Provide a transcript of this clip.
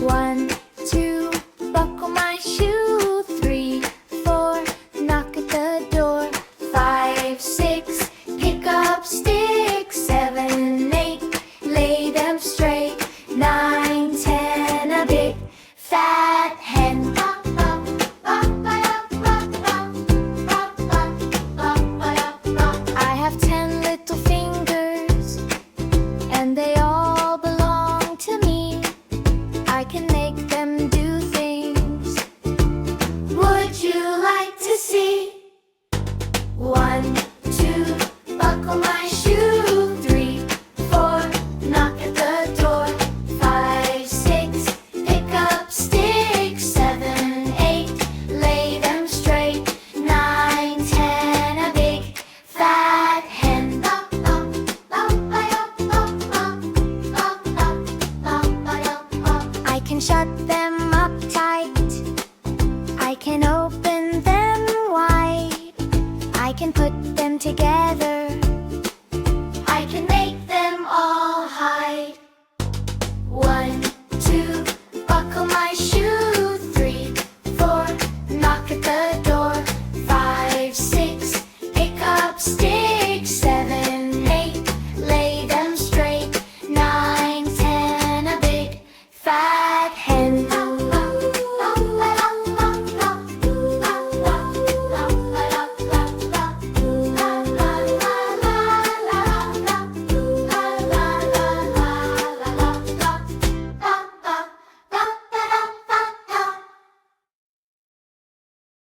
One, two, buckle my shoe. 3, 4, knock at the door. 5, 6, pick up sticks. 7, 8, lay them straight. 9, 10, a big fat hen. I have 10 little fingers, and they all belong to me. I can make them do things. Would you like to see? 1, 2, buckle my shoe. 3, 4, knock at the door. 5, 6, pick up sticks. 7, 8, lay them straight. 9, 10, a big fat hen. I can shut them up tight. I can open them wide. I can put them together